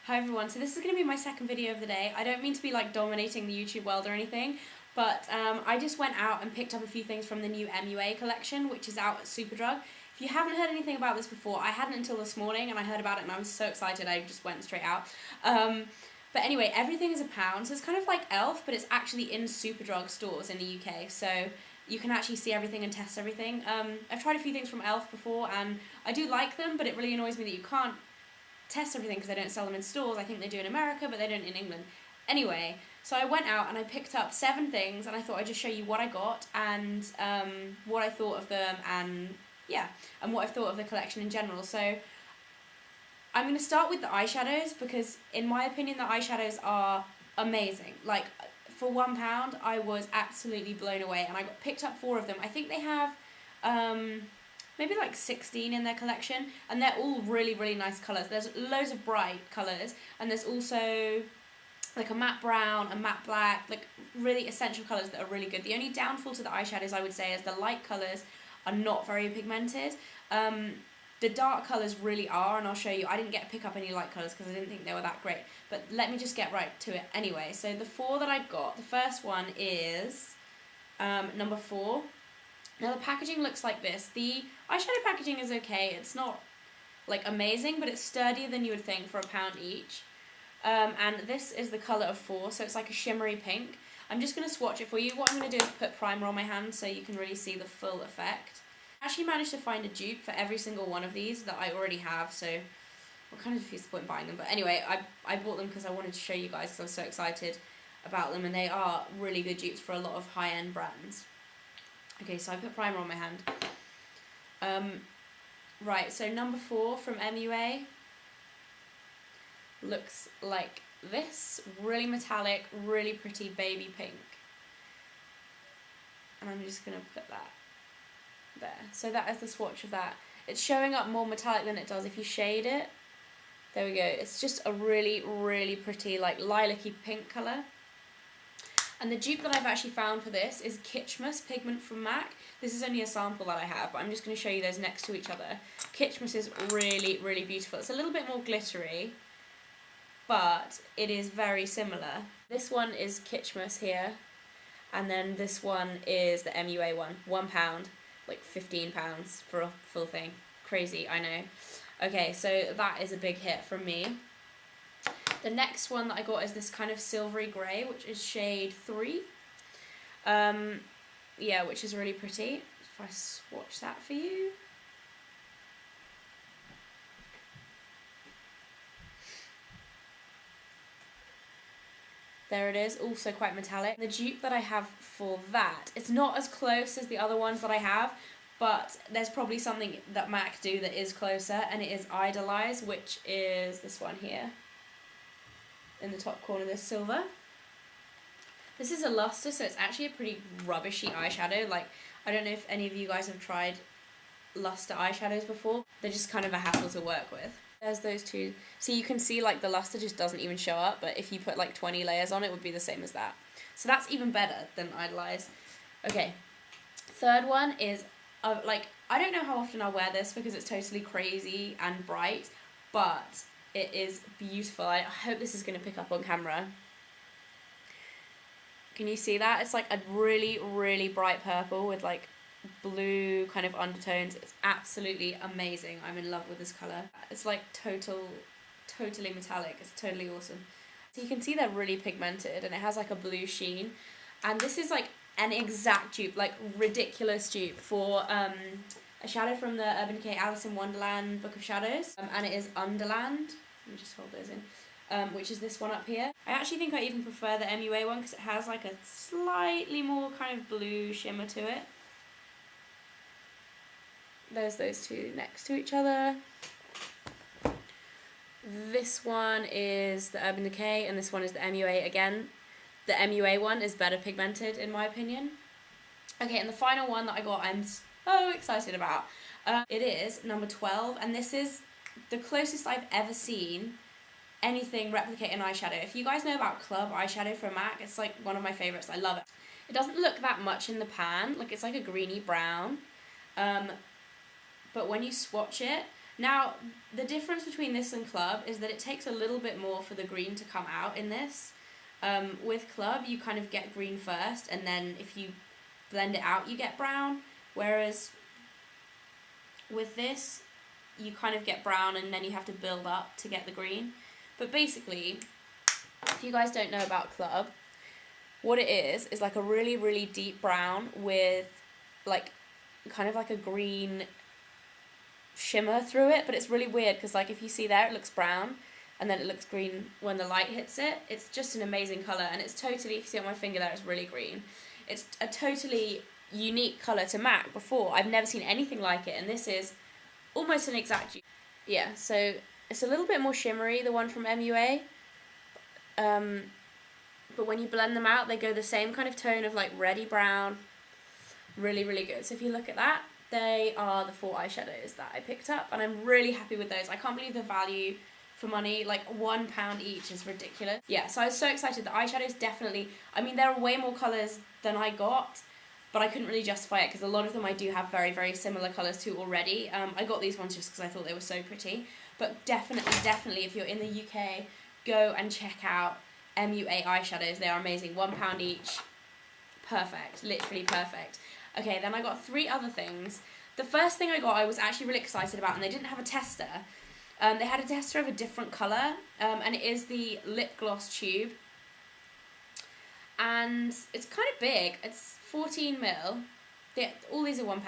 Hi everyone, so this is going to be my second video of the day. I don't mean to be like dominating the YouTube world or anything, but I just went out and picked up a few things from the new MUA collection, which is out at Superdrug. If you haven't heard anything about this before, I hadn't until this morning, and I heard about it and I was so excited I just went straight out. But anyway, everything is £1, so it's kind of like Elf, but it's actually in Superdrug stores in the UK, so you can actually see everything and test everything. I've tried a few things from Elf before, and I do like them, but it really annoys me that you can't test everything because they don't sell them in stores. I think they do in America, but they don't in England. Anyway, so I went out and I picked up 7 things, and I thought I'd just show you what I got and what I thought of them, and yeah, and what I thought of the collection in general. So I'm going to start with the eyeshadows because in my opinion the eyeshadows are amazing. Like, for £1 I was absolutely blown away, and I picked up 4 of them. I think they have maybe like 16 in their collection, and they're all really, really nice colours. There's loads of bright colours, and there's also like a matte brown, a matte black, like really essential colours that are really good. The only downfall to the eyeshadows, I would say, is the light colours are not very pigmented. The dark colours really are, and I'll show you. I didn't get to pick up any light colours because I didn't think they were that great, but let me just get right to it anyway. So the 4 that I got, the first one is number 4. Now the packaging looks like this. The eyeshadow packaging is okay. It's not like amazing, but it's sturdier than you would think for £1 each. And this is the colour of 4, so it's like a shimmery pink. I'm just going to swatch it for you. What I'm going to do is put primer on my hand so you can really see the full effect. I actually managed to find a dupe for every single one of these that I already have, so I'm kind of defeats the point in buying them. But anyway, I bought them because I wanted to show you guys because I was so excited about them, and they are really good dupes for a lot of high-end brands. Okay, so I put primer on my hand. Right, so number 4 from MUA looks like this. Really metallic, really pretty baby pink. And I'm just going to put that there. So that is the swatch of that. It's showing up more metallic than it does if you shade it. There we go. It's just a really, really pretty, like, lilac-y pink colour. And the dupe that I've actually found for this is Kitschmas pigment from MAC. This is only a sample that I have, but I'm just going to show you those next to each other. Kitschmas is really, really beautiful. It's a little bit more glittery, but it is very similar. This one is Kitschmas here, and then this one is the MUA one. £1, like £15 for a full thing. Crazy, I know. Okay, so that is a big hit from me. The next one that I got is this kind of silvery grey, which is shade 3. Yeah, which is really pretty. If I swatch that for you. There it is, also quite metallic. The dupe that I have for that, it's not as close as the other ones that I have, but there's probably something that MAC do that is closer, and it is Idolize, which is this one here. In the top corner, this silver. This is a luster, so it's actually a pretty rubbishy eyeshadow. Like, I don't know if any of you guys have tried luster eyeshadows before. They're just kind of a hassle to work with. There's those two. So you can see, like, the luster just doesn't even show up, but if you put like 20 layers on, it would be the same as that. So that's even better than Idolize. Okay, third one is, like, I don't know how often I'll wear this because it's totally crazy and bright, but it is beautiful. I hope this is going to pick up on camera. Can you see that? It's like a really, really bright purple with like blue kind of undertones. It's absolutely amazing. I'm in love with this colour. It's like totally metallic. It's totally awesome. So you can see they're really pigmented, and it has like a blue sheen. And this is like an exact dupe, like ridiculous dupe for a shadow from the Urban Decay Alice in Wonderland Book of Shadows, and it is Underland. Let me just hold those in, which is this one up here. I actually think I even prefer the MUA one because it has like a slightly more kind of blue shimmer to it. There's those two next to each other. This one is the Urban Decay, and this one is the MUA again. The MUA one is better pigmented in my opinion. Okay, and the final one that I got I'm so excited about. It is number 12, and this is the closest I've ever seen anything replicate an eyeshadow. If you guys know about Club eyeshadow from MAC, it's like one of my favourites. I love it. It doesn't look that much in the pan, like it's like a greeny brown, but when you swatch it, Now, the difference between this and Club is that it takes a little bit more for the green to come out in this. With Club, you kind of get green first, and then if you blend it out, you get brown. Whereas with this, you kind of get brown, and then you have to build up to get the green. But basically, if you guys don't know about Club, what it is like a really, really deep brown with like kind of like a green shimmer through it, but it's really weird because like if you see there, it looks brown and then it looks green when the light hits it. It's just an amazing colour, and it's totally, if you see on my finger there, it's really green. It's a totally unique colour to MAC before. I've never seen anything like it, and this is almost an exact, yeah, so it's a little bit more shimmery, the one from MUA, but when you blend them out, they go the same kind of tone of like reddy brown. Really, really good. So if you look at that, they are the 4 eyeshadows that I picked up, and I'm really happy with those. I can't believe the value for money, like £1 each is ridiculous. Yeah, so I was so excited. The eyeshadows definitely, I mean, there are way more colours than I got, but I couldn't really justify it because a lot of them I do have very, very similar colours to already. I got these ones just because I thought they were so pretty, but definitely if you're in the UK, go and check out MUA eyeshadows. They are amazing. £1 each. Perfect. Literally perfect. Okay, then I got 3 other things. The first thing I got I was actually really excited about, and they didn't have a tester. They had a tester of a different colour, and it is the lip gloss tube. And it's kind of big. It's 14ml. All these are £1.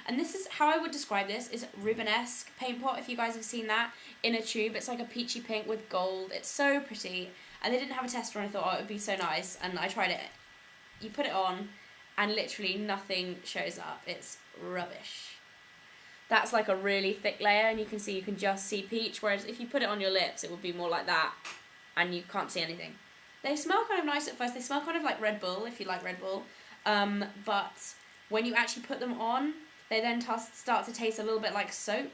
And this is how I would describe this, is Rubenesque paint pot, if you guys have seen that, in a tube. It's like a peachy pink with gold. It's so pretty. And they didn't have a tester, and I thought, oh, it would be so nice. And I tried it. You put it on, and literally nothing shows up. It's rubbish. That's like a really thick layer, and you can just see peach, whereas if you put it on your lips, it would be more like that, and you can't see anything. They smell kind of nice at first. They smell kind of like Red Bull, if you like Red Bull, but when you actually put them on, they then start to taste a little bit like soap.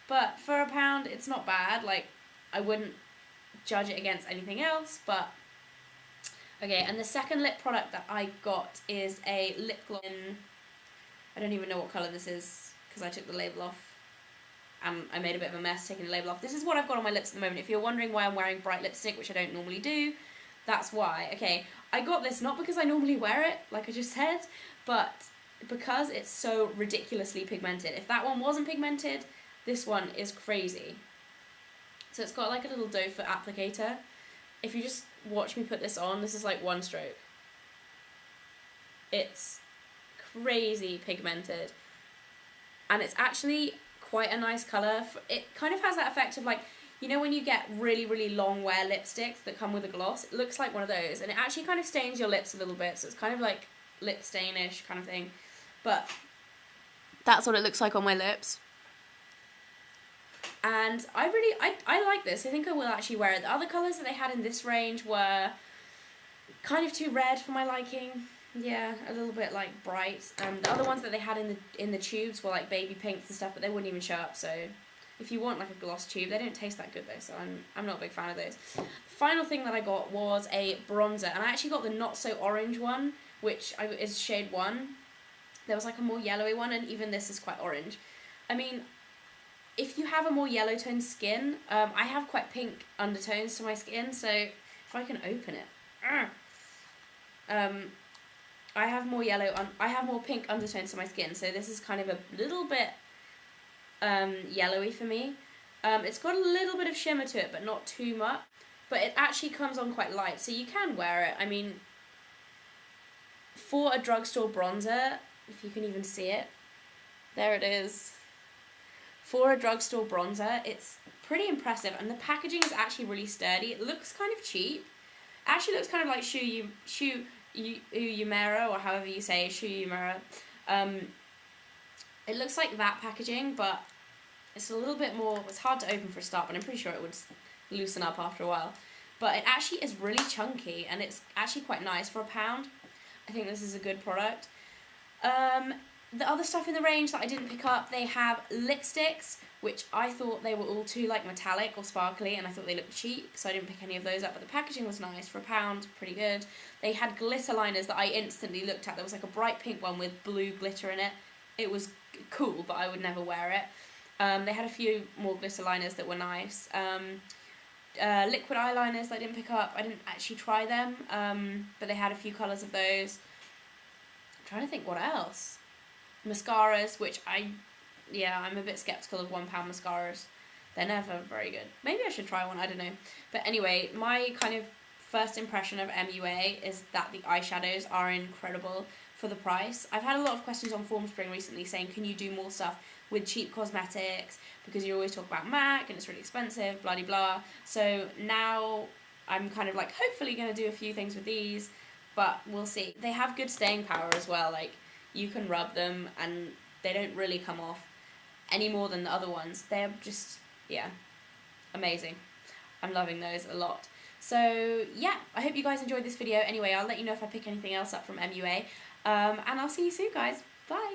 But for £1, it's not bad. Like, I wouldn't judge it against anything else, but okay. And the second lip product that I got is a lip gloss in, I don't even know what colour this is because I took the label off and I made a bit of a mess taking the label off. This is what I've got on my lips at the moment. If you're wondering why I'm wearing bright lipstick, which I don't normally do, that's why. Okay, I got this not because I normally wear it, like I just said, but because it's so ridiculously pigmented. If that one wasn't pigmented, this one is crazy. So it's got like a little doe foot applicator. If you just watch me put this on, this is like one stroke. It's crazy pigmented. And it's actually quite a nice colour. It kind of has that effect of like, you know when you get really, really long wear lipsticks that come with a gloss? It looks like one of those. And it actually kind of stains your lips a little bit. So it's kind of like lip stain-ish kind of thing. But that's what it looks like on my lips. And I like this. I think I will actually wear it. The other colours that they had in this range were kind of too red for my liking. Yeah, a little bit like bright. The other ones that they had in the tubes were like baby pinks and stuff, but they wouldn't even show up. So if you want like a gloss tube, they don't taste that good though. So I'm not a big fan of those. The final thing that I got was a bronzer, and I actually got the not so orange one, which is shade 1. There was like a more yellowy one, and even this is quite orange. I mean, if you have a more yellow toned skin, I have quite pink undertones to my skin, so if I can open it, I have more I have more pink undertones to my skin, so this is kind of a little bit yellowy for me. It's got a little bit of shimmer to it, but not too much. But it actually comes on quite light, so you can wear it. I mean, for a drugstore bronzer, if you can even see it, there it is. For a drugstore bronzer, it's pretty impressive, and the packaging is actually really sturdy. It looks kind of cheap. It actually looks kind of like Shu Uemura, or however you say Shu Uemura. It looks like that packaging, but it's a little bit more, it's hard to open for a start, but I'm pretty sure it would loosen up after a while. But it actually is really chunky, and it's actually quite nice for £1. I think this is a good product. The other stuff in the range that I didn't pick up, they have lipsticks, which I thought they were all too like metallic or sparkly, and I thought they looked cheap, so I didn't pick any of those up, but the packaging was nice. For £1, pretty good. They had glitter liners that I instantly looked at. There was like a bright pink one with blue glitter in it. It was cool, but I would never wear it. They had a few more glitter liners that were nice. Liquid eyeliners that I didn't pick up. I didn't actually try them, but they had a few colours of those. I'm trying to think what else. Mascaras, which I'm a bit sceptical of £1 mascaras. They're never very good. Maybe I should try one, I don't know. But anyway, my kind of first impression of MUA is that the eyeshadows are incredible for the price. I've had a lot of questions on Formspring recently saying, can you do more stuff with cheap cosmetics, because you always talk about MAC and it's really expensive, blah de blah. So now I'm kind of like hopefully going to do a few things with these, but we'll see. They have good staying power as well, like you can rub them and they don't really come off any more than the other ones. They're just, yeah, amazing. I'm loving those a lot. So yeah, I hope you guys enjoyed this video. Anyway, I'll let you know if I pick anything else up from MUA, and I'll see you soon, guys. Bye!